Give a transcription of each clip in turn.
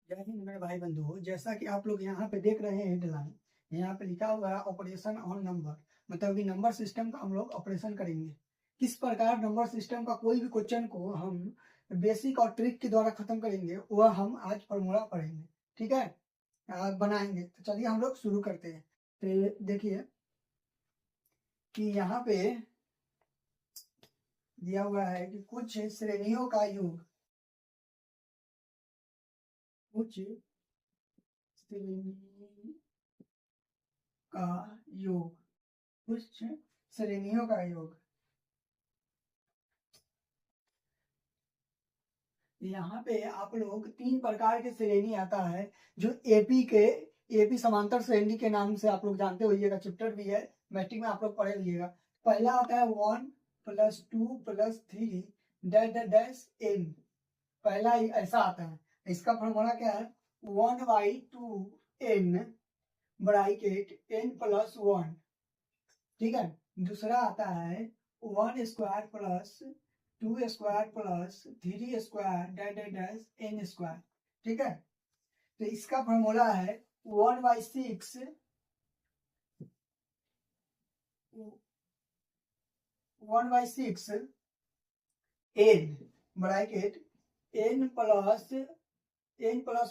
जय हिंद मेरे भाई बंधुओं। जैसा कि आप लोग यहाँ पे देख रहे हैं हेडलाइन, यहाँ पे लिखा हुआ है ऑपरेशन ऑन नंबर, मतलब कि नंबर सिस्टम का हम लोग ऑपरेशन करेंगे। किस प्रकार नंबर सिस्टम का कोई भी क्वेश्चन को हम बेसिक और ट्रिक के द्वारा खत्म करेंगे, वह हम आज फॉर्मूला पढ़ेंगे। ठीक है, बनाएंगे। तो चलिए हम लोग शुरू करते हैं। तो देखिए कि यहाँ पे दिया हुआ है कि कुछ श्रेणियों का योग, कुछ श्रेणी का योग, कुछ श्रेणियों का योग। यहाँ पे आप लोग 3 प्रकार के श्रेणी आता है, जो एपी समांतर श्रेणी के नाम से आप लोग जानते होइएगा, चैप्टर भी है, मैट्रिक में आप लोग पढ़े लिएगा। पहला आता है 1 + 2 + 3 डैश n। पहला ही ऐसा आता है। इसका फॉर्मूला क्या है? 1/2n bracket n + 1। ठीक है। दूसरा आता है 1² + 2² + 3² डैश n²। ठीक है। तो इसका फॉर्मूला है 1/6 n bracket n +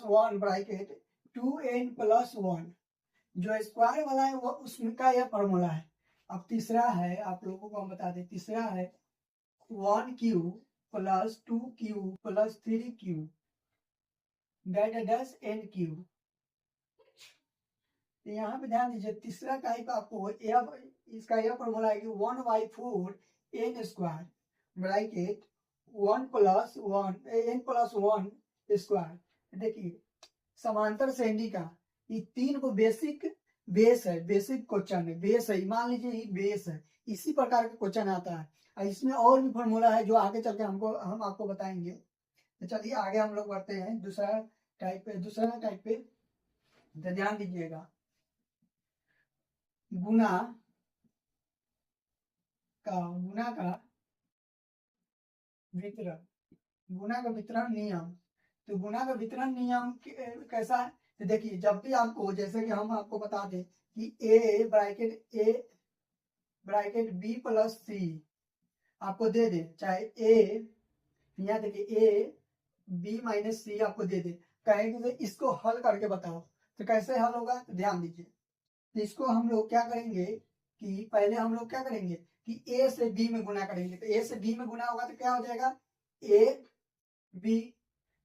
1 bracket 2n + 1। जो स्क्वायर वाला है वो उसका यह फॉर्मूला है। अब तीसरा है, आप लोगों को हम बता दें, तीसरा है 1q + 2q + 3q dash n3। यहाँ पे ध्यान दीजिए, तीसरा टाइप आपको इसका यह फॉर्मूला है कि 1/4 n² ब्रैकेट 1 + 1 n + 1 स्क्वायर। देखिए समांतर श्रेणी का ये 3 को बेस है, बेसिक क्वेश्चन है, बेस है, मान लीजिए ये बेस है। इसी प्रकार का क्वेश्चन आता है और इसमें और भी फॉर्मूला है जो आगे चल के हम आपको बताएंगे। तो चलिए आगे हम लोग बढ़ते हैं दूसरा टाइप पे तो ध्यान दीजिएगा। गुना का वितरण नियम। तो गुना का वितरण नियम कैसा है? तो देखिए, जब भी आपको, जैसे कि हम आपको बता दें कि ए ब्रैकेट बी + सी आपको दे दे, चाहे ए, यहाँ देखिए ए बी - सी आपको दे दे, कहेंगे इसको हल करके बताओ। तो कैसे हल होगा? तो ध्यान दीजिए। तो इसको हम लोग क्या करेंगे कि पहले हम लोग क्या करेंगे कि ए से बी में गुना करेंगे। तो ए से बी में गुना होगा तो क्या हो जाएगा? ए बी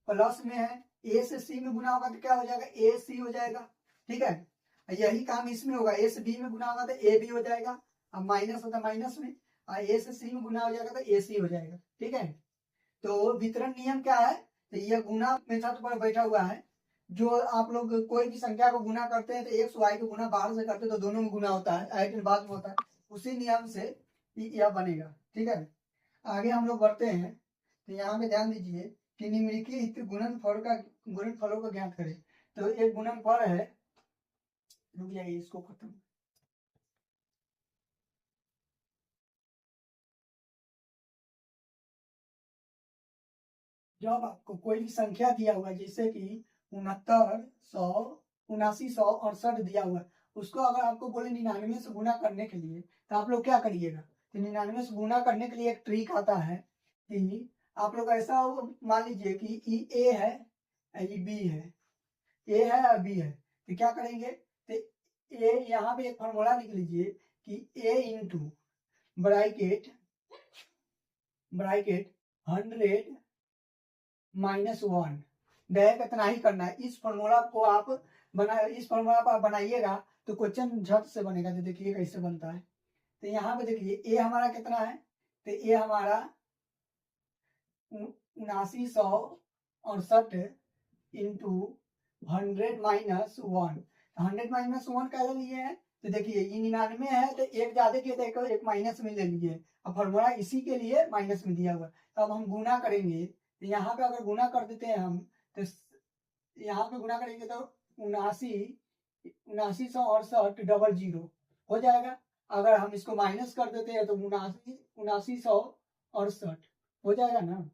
प्लस में है, ए से सी में गुना होगा तो क्या हो जाएगा? ए सी हो जाएगा। ठीक है। यही काम इसमें होगा, ए से बी में गुना होगा तो ए बी हो जाएगा। अब माइनस होता माइनस में, और ए से सी में गुना हो जाएगा तो ए सी हो जाएगा। ठीक है। तो वितरण नियम क्या है? तो यह गुना मेथड पर बैठा हुआ है। जो आप लोग कोई भी संख्या को गुना करते हैं तो एक्स वाई को गुना बाहर से करते हैं तो दोनों में गुना होता है, ऐड बाद में होता है, उसी नियम से यह बनेगा। ठीक है। आगे हम लोग बढ़ते हैं। तो यहाँ पे ध्यान दीजिए कि निम्नलिखित गुणनफलों को ज्ञात करें। तो एक गुणनफल है, रुक जाइए इसको खत्म। जब आपको कोई भी संख्या दिया हुआ है, जैसे कि 69, 100, 79, 100, 68 दिया हुआ है, उसको अगर आपको बोले 99 से गुना करने के लिए, तो आप लोग क्या करिएगा? तो 99 से गुना करने के लिए एक ट्रिक आता है कि आप लोग ऐसा मान लीजिए कि ए है, ये बी है, ए है और बी है, तो क्या करेंगे? तो ए यहाँ पे एक फॉर्मूला लिख लीजिए कि ए इंटू ब्रैकेट 100 -1 डायरेक्ट इतना ही करना है। इस फॉर्मूला को आप बनाइएगा तो क्वेश्चन झट से बनेगा। तो देखिए कैसे बनता है। तो यहाँ पे देखिए ए हमारा कितना है? तो ए हमारा 7968 इंटू 100 -1। 100 - 1 कैसे लिए हैं? तो देखिए ये 99 है तो एक ज्यादा किया तो एक माइनस में ले लीजिए। अब फॉर्मूला इसी के लिए माइनस में दिया हुआ। तो अब हम गुना करेंगे, तो यहाँ पे अगर गुना कर देते हैं हम, तो यहाँ पे गुना करेंगे तो 79,968 हो जाएगा। अगर हम इसको माइनस कर देते हैं तो 79,968 हो जाएगा ना।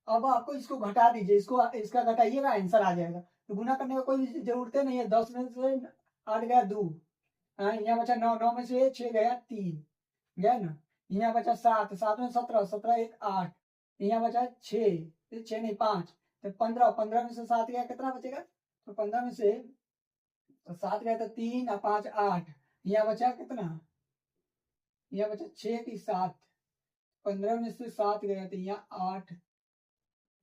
अब आपको इसको घटा दीजिए, इसको इसका घटाइएगा, आंसर आ जाएगा। तो गुना करने का कोई जरूरत नहीं है। 10 में से 8 गया 2, यहाँ बचा 9, 9 में से 6 गया 3, गया ना। यहाँ बचा 7, 7 में 17, 17 एक 8, यहाँ बचा 6, 6 नहीं 5, तो 15, 15 में से 7 गया, कितना बचेगा? तो 15 में से 7 गया तो 3 और 5 8, यहाँ बचा कितना? यहाँ बचा 6 की 7, 15 में से 7 गया तो यहाँ 8,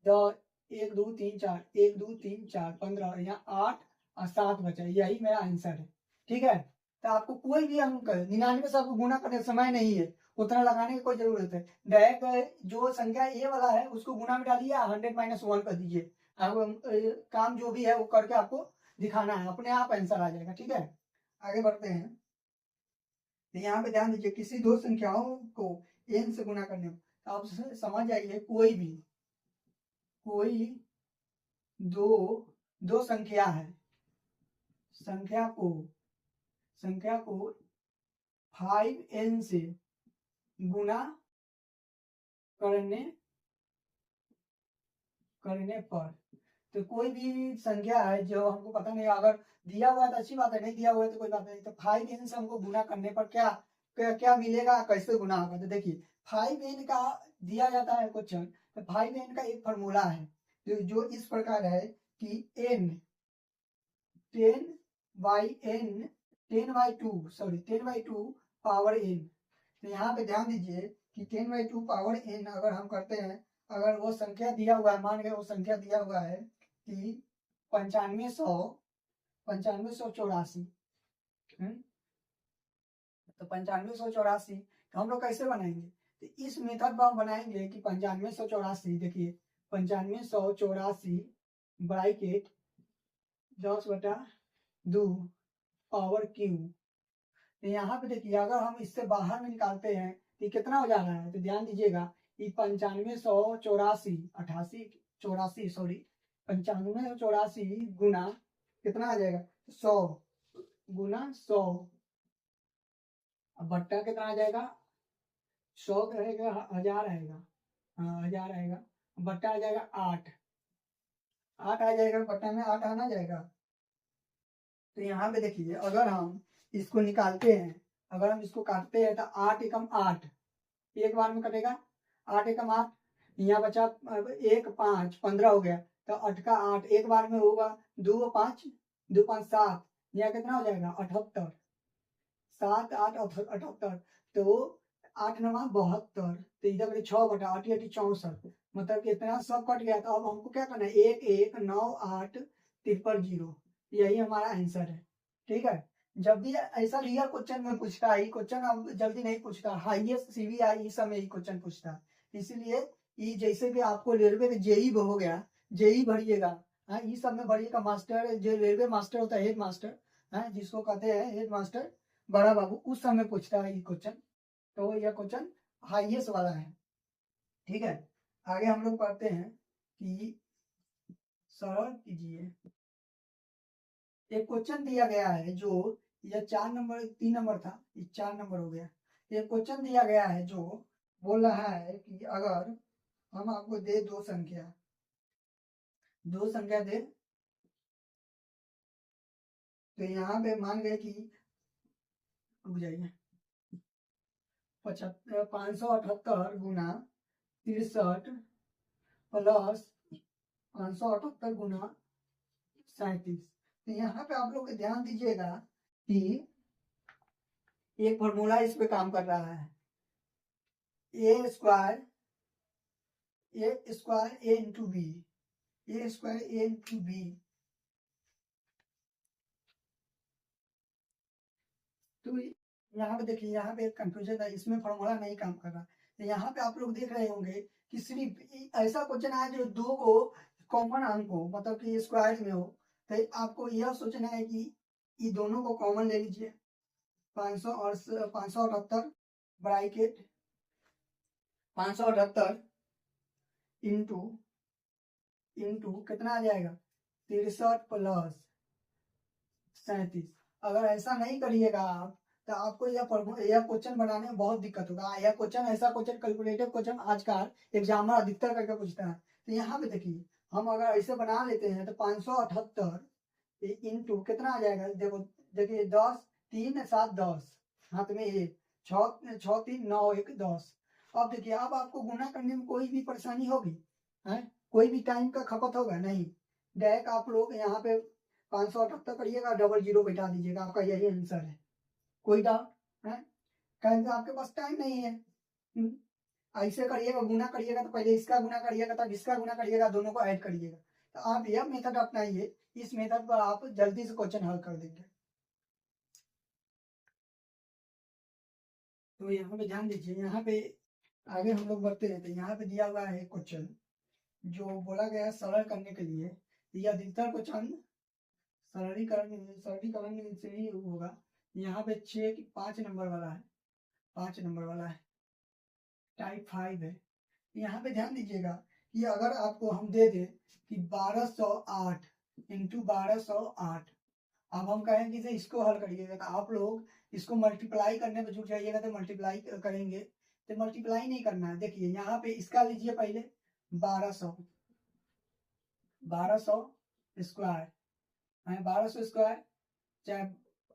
10, 1 2 3 4, 1 2 3 4 15, यहाँ 8 और 7 बचा। यही मेरा आंसर है। ठीक है, तो आपको कोई भी अंक 99 से आपको गुना करने समय नहीं है, उतना लगाने की कोई जरूरत है। डायरेक्ट जो संख्या ए वाला है उसको गुना में डालिए, 100 - 1 कर दीजिए। आप काम जो भी है वो करके आपको दिखाना है, अपने आप आंसर आ जाएगा। ठीक है, आगे बढ़ते हैं। तो यहाँ पे ध्यान दीजिए, किसी दो संख्याओं को n से गुना करने में, आप समझ जाइए, कोई दो संख्या है, संख्या को 5n से गुना करने पर, तो कोई भी संख्या है जो हमको पता नहीं, अगर दिया हुआ है तो अच्छी बात है, नहीं दिया हुआ है तो कोई बात नहीं। तो 5n से हमको गुना करने पर क्या क्या, क्या मिलेगा, कैसे गुना होगा? तो देखिए 5n का दिया जाता है क्वेश्चन, तो 5n का एक फॉर्मूला है जो इस प्रकार है कि n 10/2 पावर n। तो यहाँ पे ध्यान दीजिए कि 10/2 पावर n अगर हम करते हैं, अगर वो संख्या दिया हुआ है, मान गए वो संख्या दिया हुआ है कि 9584, तो 9584, तो हम लोग कैसे बनाएंगे? तो इस मेथड पर हम बनाएंगे कि 9584, देखिए 9584 ब्रैकेट 10/2 पावर क्यू। तो यहाँ पे देखिए, अगर हम इससे बाहर में निकालते हैं तो कितना हो जा रहा है? तो ध्यान दीजिएगा कि 9584 गुना कितना आ जाएगा? 100 गुना 100, अब बट्टा कितना आ जाएगा? 100 रहेगा, 1000 आएगा, हाँ 1000 आएगा, बट्टा आ जाएगा 8 आ जाएगा, बट्टा में 8 आना जाएगा। तो यहाँ पे देखिए, अगर हम इसको निकालते हैं, अगर हम इसको काटते हैं तो 8 एकम 8, एक बार में कटेगा, 8 एकम 8, यहाँ बचा 1 5 15 हो गया, तो 8 का 8 एक बार में होगा, 2 5 2 5 7, यहाँ कितना हो जाएगा? 78, 7 8 78, तो 8 9 72, तो इधर 6/8 64, मतलब कितना सब कट गया। तो अब हमको क्या करना है? 1 1 9 8 0 0, यही हमारा आंसर है। ठीक है, जब भी ऐसा रियल क्वेश्चन में पूछता है, क्वेश्चन अब जल्दी नहीं पूछता, हाईएस्ट सीबीआई इस समय ही क्वेश्चन पूछता है। इसीलिए ये जैसे भी आपको रेलवे में जेई हो गया, जेई भरिएगा, हाँ ये सब में भरिएगा। मास्टर जो रेलवे मास्टर होता है, हेड मास्टर, हाँ जिसको कहते हैं हेड मास्टर बड़ा बाबू, उस समय पूछता है ये क्वेश्चन। तो यह क्वेश्चन हाईएस्ट वाला है। ठीक है, आगे हम लोग पढ़ते हैं कि सरल कीजिए। एक क्वेश्चन दिया गया है जो यह 4 नंबर 3 नंबर था, ये 4 नंबर हो गया। एक क्वेश्चन दिया गया है जो बोल रहा है कि अगर हम आपको दे दो संख्या दे, तो यहाँ पे मान गए कि, रुक जाइए, 578 गुना 63 प्लस 578 गुना 37। तो यहाँ पे आप लोग ध्यान दीजिएगा कि एक फॉर्मूला इस पे काम कर रहा है, ए स्क्वायर ए इंटू बी, ए स्क्वायर ए इंटू बी। तो यहाँ पे देखिए, यहाँ पे एक कंफ्यूजन है, इसमें फॉर्मूला नहीं काम कर रहा। तो यहाँ पे आप लोग देख रहे होंगे कि सिर्फ ऐसा क्वेश्चन आया जो दो को कॉमन अंक हो, मतलब कि स्क्वायर में हो। तो आपको यह सोचना है कि ये दोनों को कॉमन ले लीजिए, 500 और 578 ब्रैकेट 578 इंटू कितना आ जाएगा? 63 प्लस 37। अगर ऐसा नहीं करिएगा आप, तो आपको यह क्वेश्चन बनाने में बहुत दिक्कत होगा। यह क्वेश्चन ऐसा क्वेश्चन, कैलकुलेटिव क्वेश्चन आजकल एग्जामर अधिकतर करके पूछता है। तो यहाँ पे देखिए हम अगर ऐसे बना लेते हैं तो 578 इंटू कितना आ जाएगा, देखो देखिए 10 3 7 10 हाथ में 1 6 6 3 9 1 10। अब देखिए अब आपको गुना करने में कोई भी परेशानी होगी है, कोई भी टाइम का खपत होगा नहीं, डायरेक्ट आप लोग यहाँ पे 578 करिएगा, डबल जीरो बैठा दीजिएगा, आपका यही आंसर है। कोई डाउट है, कहेंगे आपके पास टाइम नहीं है। ऐसे करिएगा, गुना करिएगा तो पहले इसका गुना करिएगा तब इसका गुना करिएगा, दोनों को ऐड करिएगा। तो आप यह मेथड अपनाइए, इस मेथड पर आप जल्दी से क्वेश्चन हल कर देंगे। तो यहाँ पे ध्यान दीजिए, यहाँ पे आगे हम लोग बढ़ते हैं। तो यहाँ पे दिया हुआ है क्वेश्चन जो बोला गया है सरल करने के लिए, यह अधिकतर क्वेश्चन सरलीकरण से ही होगा। यहाँ पे 5 नंबर वाला है, 5 नंबर वाला है, टाइप 5 है। यहाँ पे ध्यान दीजिएगा कि अगर आपको हम दे दें कि 1208 इंटू 1208, अब हम कहें कि इसको हल करिएगा तो आप लोग इसको मल्टीप्लाई करने में जुट जाइएगा, तो मल्टीप्लाई करेंगे तो मल्टीप्लाई नहीं करना है। देखिए यहाँ पे इसका लीजिए पहले 1200 स्क्वायर, 1200 स्क्वायर, चाहे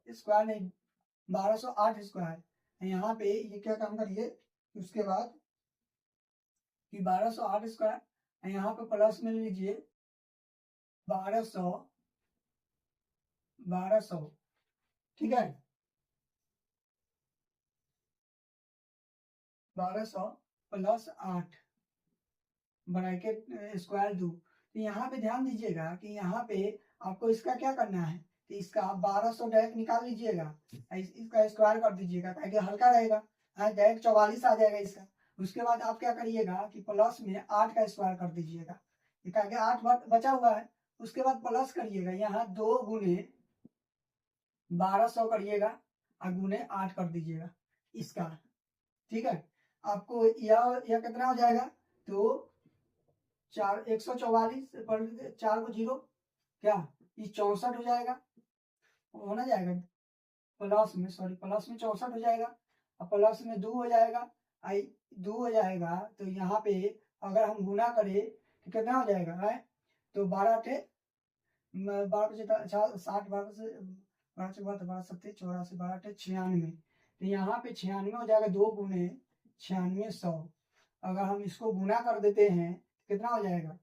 स्क्वायर नहीं 1208 स्क्वायर। यहाँ पे ये क्या काम करिए, उसके बाद कि 1208 स्क्वायर, यहाँ पे प्लस में लीजिए 1200, ठीक है, 1200 प्लस 8 ब्रैकेट स्क्वायर दो। तो यहाँ पे ध्यान दीजिएगा कि यहाँ पे आपको इसका क्या करना है, तो इसका 1200 डायरेक्ट निकाल लीजिएगा, इसका स्क्वायर कर दीजिएगा ताकि हल्का रहेगा, डायरेक्ट 44 आ जाएगा इसका। उसके बाद आप क्या करिएगा कि प्लस में 8 का स्क्वायर कर दीजिएगा, ताकि 8 बचा हुआ है। उसके बाद प्लस करिएगा, यहाँ 2 गुने 1200 करिएगा और गुने 8 कर दीजिएगा इसका, ठीक है। आपको यह कितना हो जाएगा, तो 144 पर 4 को 0 क्या, ये 64 हो जाएगा, होना जाएगा प्लस में, सॉरी प्लस में 64 हो जाएगा, और प्लस में 2 हो जाएगा, आई 2 हो जाएगा। तो यहाँ पे अगर हम गुना करें तो कितना हो जाएगा है, तो 12 थे 12 60 12 से 12 70 84 12 थे 96, तो यहाँ पे 96 हो जाएगा, 2 गुने 96 100। अगर हम इसको गुना कर देते हैं कितना हो जाएगा,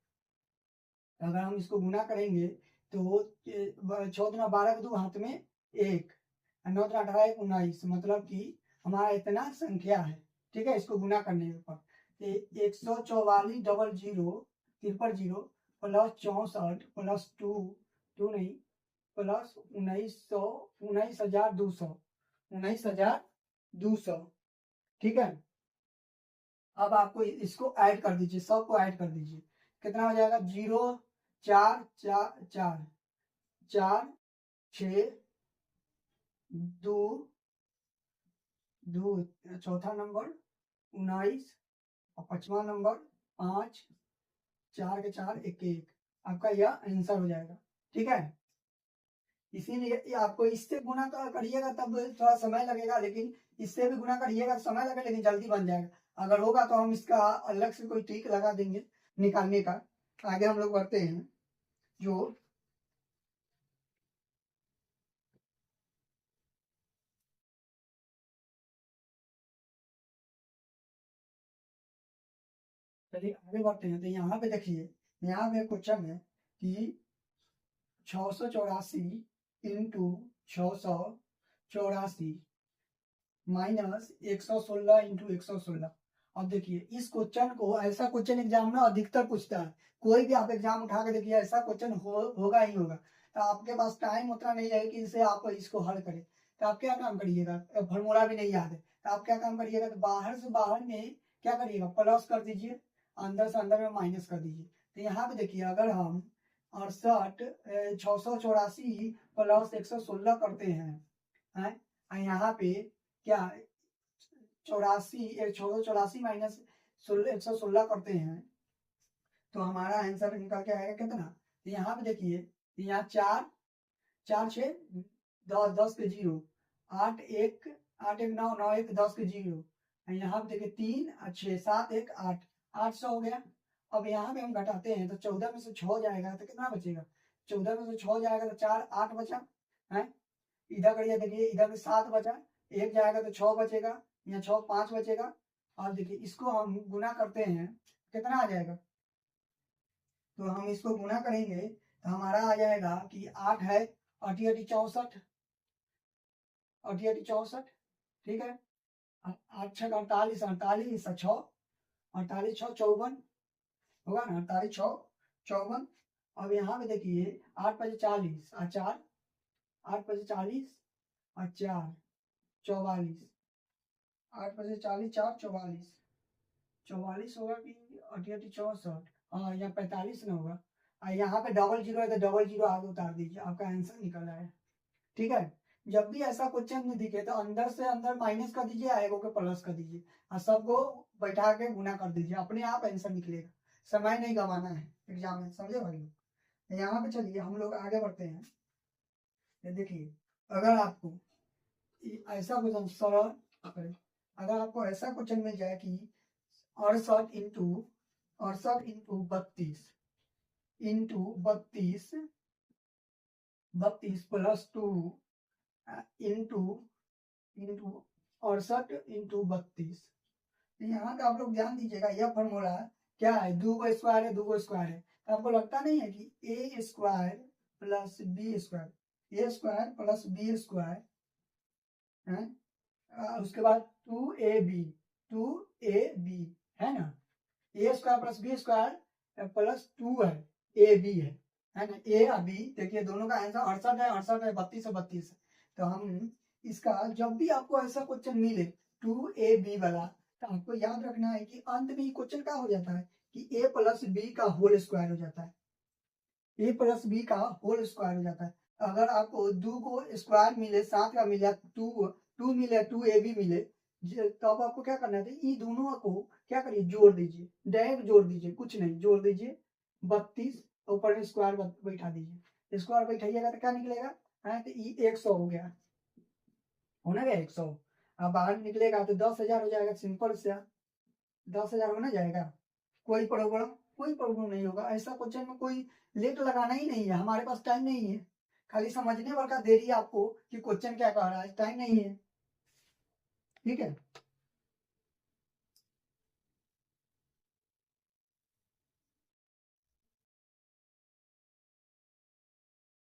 अगर हम इसको गुना करेंगे तो 14 12 के 2 हाथ में 1, 9 18 19, मतलब कि हमारा इतना संख्या है, ठीक है। इसको गुना करने पर 144 डबल 0 तिरपन 0 प्लस 64 प्लस 2 नहीं प्लस 19,200, ठीक है। अब आपको इसको ऐड कर दीजिए, सबको ऐड कर दीजिए, कितना हो जाएगा 0 4 4 4 4 6 2 2, चौथा नंबर 19 और 5वां नंबर 5, 4 के 4 1 1, आपका यह आंसर हो जाएगा, ठीक है। इसीलिए आपको इससे गुना करिएगा तब थोड़ा समय लगेगा, लेकिन इससे भी गुना करिएगा समय लगेगा लेकिन जल्दी बन जाएगा। अगर होगा तो हम इसका अलग से कोई ट्रिक लगा देंगे निकालने का। आगे हम लोग बढ़ते हैं, जो चलिए आगे बढ़ते हैं। तो यहाँ पे देखिए, यहाँ पे क्वेश्चन है कि 684 इंटू 684 माइनस 116 इंटू 116। अब देखिए इस क्वेश्चन को, ऐसा क्वेश्चन एग्जाम में अधिकतर पूछता है, कोई भी आप एग्जाम उठा के देखिए ऐसा क्वेश्चन होगा ही होगा। तो आपके पास टाइम उतना नहीं है कि इसे आप इसको हल करें, तो आप क्या काम करिएगा, फॉर्मूला भी नहीं याद है, तो आप क्या काम करिएगा, तो बाहर से बाहर में क्या करिएगा, प्लस कर दीजिए, अंदर से अंदर में माइनस कर दीजिए। तो यहाँ पे देखिए अगर हम 68 684 प्लस 116 करते हैं, यहाँ पे क्या 84 माइनस 116 करते हैं तो हमारा आंसर निकल के आएगा कितना। तो यहाँ पे देखिए, यहाँ 4 4 6 10 10 के 0, 8 1 9 9 1 10 के 0, यहाँ पे देखिए 3 6 7 1 8 800 हो गया। अब यहाँ पे हम घटाते हैं तो 14 में से 6 जाएगा तो कितना बचेगा, 14 में से 6 जाएगा तो 4 8 बचा है। इधर करिए, देखिए इधर में 7 बचा, एक जाएगा तो 6 बचेगा, यहाँ 6 5 बचेगा। और देखिए इसको हम गुना करते हैं कितना आ जाएगा, तो हम इसको गुना करेंगे तो हमारा आ जाएगा कि 8 है 8 8 64, 8 8 64, ठीक है। 8 6 48, 48 6 48 6 54 होगा ना, 48 6 54। अब यहाँ पे देखिए 8 5 40 और 4, 8 5 40 और 4 44, 8 5 40 4 44, 44 होगा कि 8 8 64, हाँ यहाँ 45 ना होगा। और यहाँ पे डबल जीरो है तो डबल जीरो आगे उतार दीजिए, आपका आंसर निकल आया। ठीक है, जब भी ऐसा क्वेश्चन में दिखे तो अंदर से अंदर माइनस कर दीजिए, आएगा को प्लस कर दीजिए और सबको बैठा के गुना कर दीजिए, अपने आप आंसर निकलेगा। समय नहीं गंवाना है एग्जाम में, समझे भाई लोग। यहाँ पे चलिए हम लोग आगे बढ़ते हैं। ये देखिए अगर आपको ऐसा क्वेश्चन सरल, अगर आपको ऐसा क्वेश्चन मिल जाए कि 68 इंटू 32 प्लस 2 इंटू 68 इंटू 32, यहाँ का आप लोग ध्यान दीजिएगा। यह फॉर्मूला क्या है, दो गो स्क्वायर है, दो गो स्क्वायर है, तो आपको लगता नहीं है कि A square plus B square, A square plus B square है, उसके बाद 2ab है ना, A square plus B square plus 2 है, ए बी है ना, ए और बी। देखिए दोनों का आंसर 68 है, 68 है, 32 है, 32 है। तो हम इसका जब भी आपको ऐसा क्वेश्चन मिले 2ab वाला, तो आपको याद रखना है कि अंत में क्वेश्चन क्या हो जाता है कि ए प्लस बी का होल स्क्वायर हो जाता है, ए प्लस बी का होल स्क्वायर हो जाता है। अगर आपको दो को स्क्वायर मिले, 7 का मिले, टू मिले, 2ab मिले, तो अब आपको क्या करना है, ये दोनों को क्या करिए, जोड़ दीजिए, डायरेक्ट जोड़ दीजिए, कुछ नहीं, जोड़ दीजिए 32, ऊपर में स्क्वायर बैठा दीजिए, स्क्वायर बैठाइएगा तो क्या निकलेगा है, तो ये 100 हो गया, होना गया 100। अब बाहर निकलेगा तो 10,000 हो जाएगा, सिंपल से 10,000 होना जाएगा, कोई प्रॉब्लम नहीं होगा। ऐसा क्वेश्चन में कोई लेट लगाना ही नहीं है, हमारे पास टाइम नहीं है, खाली समझने भर का देरी है आपको कि क्वेश्चन क्या कह रहा है, टाइम नहीं है। ठीक है,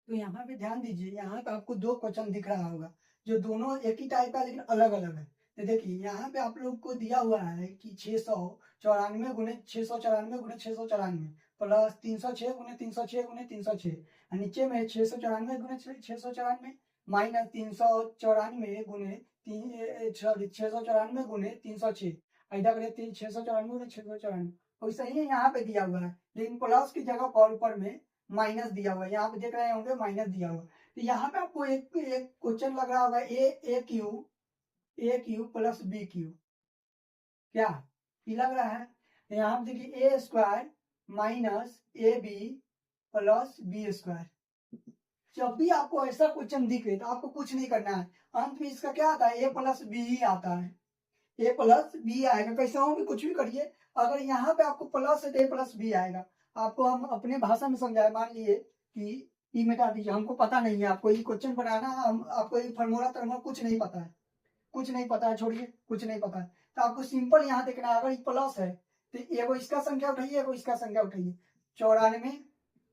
तो यहाँ पे ध्यान दीजिए, यहाँ पे आपको दो क्वेश्चन दिख रहा होगा जो दोनों एक ही टाइप का लेकिन अलग अलग है। तो देखिए यहाँ पे आप लोग को दिया हुआ है कि 694 गुने 694 गुने 694 प्लस 306 गुने 306 गुने 306, और नीचे में 694 गुने 694 माइनस 394 गुने 694 गुने 306, इधर करिए 694 गुने 694, वैसे ही यहाँ पे दिया हुआ है, लेकिन प्लस की जगह पर ऊपर में माइनस दिया हुआ है, यहाँ पे देख रहे होंगे माइनस दिया हुआ। तो यहाँ पे आपको एक क्वेश्चन लग रहा होगा A cube plus B cube, क्या ये लग रहा है। तो यहाँ पे देखिए A square minus A B plus B square. जब भी आपको ऐसा क्वेश्चन दिखे तो आपको कुछ नहीं करना है, अंत में इसका क्या आता है, ए प्लस बी ही आता है, ए प्लस बी आएगा, कैसे हो भी कुछ भी करिए, अगर यहाँ पे आपको प्लस है तो ए प्लस बी आएगा। आपको हम अपने भाषा में समझाए, मान लिए कि ई मिटा दीजिए, हमको पता नहीं है, आपको ये क्वेश्चन बनाना, हम आपको ये फॉर्मूला तरमूला कुछ नहीं पता है, कुछ नहीं पता है, छोड़िए कुछ नहीं पता है, तो आपको सिंपल यहाँ देखना है, अगर ये प्लस है तो एगो इसका संख्या उठाइए, एगो इसका संख्या उठाइए, 94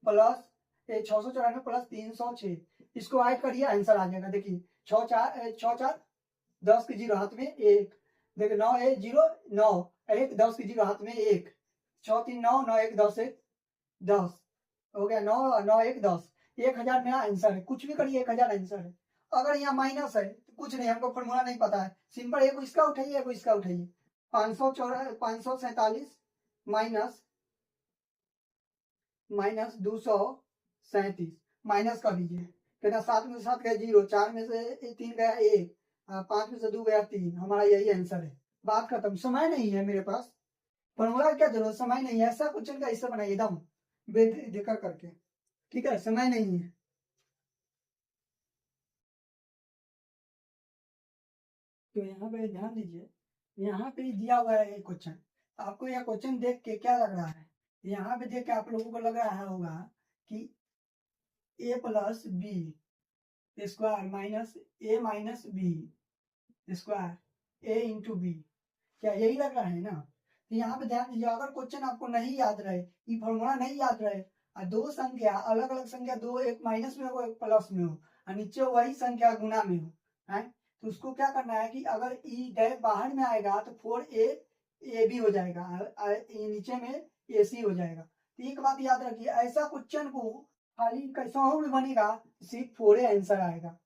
प्लस 694 प्लस 306, इसको ऐड करिए, आंसर आ जाएगा। देखिए 6 4 10 के जीरो हाथ में एक, देखिए 9 1 0 9 1 10 के जीरो हाथ में एक, 6 3 9 9 1 10 1 10 हो गया, 9 9 1 10, 1000 मेरा आंसर है, कुछ भी करिए 1000 आंसर है। अगर यहाँ माइनस है तो कुछ नहीं, हमको फॉर्मूला नहीं पता है, सिंपल एक इसका उठाइए, एक इसका उठाइए, 547 माइनस 237 माइनस कर दीजिए, कितना 7 में से 7 गया 0, 4 में से 3 गया 1, 5 में से 2 गया 3, हमारा यही आंसर है, बात खत्म। समय नहीं है मेरे पास, फॉर्मूला क्या जरूरत, समय नहीं है, ऐसा क्वेश्चन का ऐसा बनाइए एकदम बेखर करके, ठीक है, समय नहीं है। तो यहाँ पे ध्यान दीजिए, यहाँ पे दिया हुआ है ये क्वेश्चन, आपको यह क्वेश्चन देख के क्या लग रहा है, यहाँ पे देख के आप लोगों को लग रहा होगा कि a plus B square minus a minus B square a into B, क्या यही लग रहा है ना? तो यहाँ पे ध्यान दीजिए, अगर क्वेश्चन आपको नहीं याद रहे, ये फॉर्मूला नहीं याद रहे, और दो संख्या अलग अलग संख्या, दो एक माइनस में हो एक प्लस में हो, और नीचे वही संख्या गुना में हो, है तो उसको क्या करना है कि अगर ई डायरेक्ट बाहर में आएगा तो 4a भी हो जाएगा, नीचे में ac हो जाएगा। तो एक बात याद रखिए, ऐसा क्वेश्चन को खाली कैसा में बनेगा, सिर्फ 4 आंसर आएगा।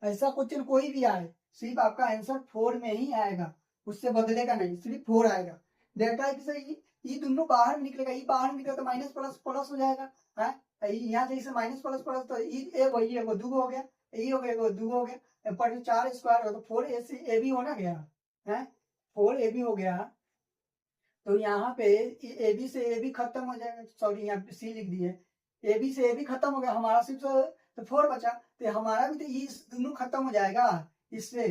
ऐसा क्वेश्चन कोई भी आए, सिर्फ आपका आंसर 4 में ही आएगा, उससे बदलेगा नहीं, सिर्फ 4 आएगा। डेल्टा एक्स से ये दोनों बाहर निकलेगा, ये बाहर निकलेगा तो माइनस प्लस प्लस हो जाएगा, है यहाँ जैसे माइनस प्लस प्लस, तो ये वही है, वो दो हो गया, ये हो गया, वो दो हो गया, पर 4 स्क्वायर हो तो 4 भी होना गया है, 4 हो गया। तो यहाँ पे ए बी से ए भी खत्म हो जाएगा, सॉरी यहाँ पे सी लिख दिए, ए बी से ए भी खत्म हो गया, हमारा सिर्फ तो 4 बचा, तो हमारा भी तो ये दोनों खत्म हो जाएगा इससे,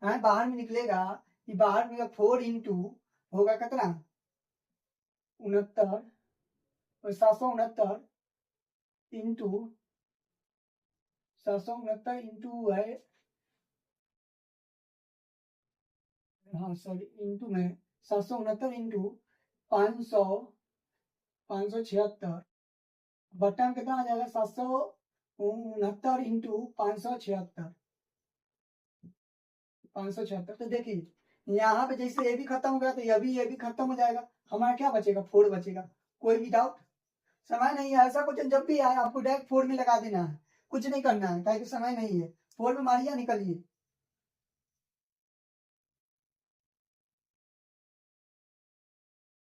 है बाहर में निकलेगा, ये बाहर में 4 इंटू होगा कितना 69, 769 इंटू 769 इंटू है, हाँ सॉरी इंटू में 769 इंटू 576 बटन कितना आ जाएगा 769 इंटू 576। तो देखिए यहाँ पे जैसे ए भी खत्म हो गया तो ये भी खत्म हो जाएगा, हमारा क्या बचेगा 4 बचेगा। कोई भी डाउट? समय नहीं है, ऐसा क्वेश्चन जब भी आए आपको डायरेक्ट 4 में लगा देना है, कुछ नहीं करना है, ताकि समय नहीं है, 4 में मारिया निकलिए।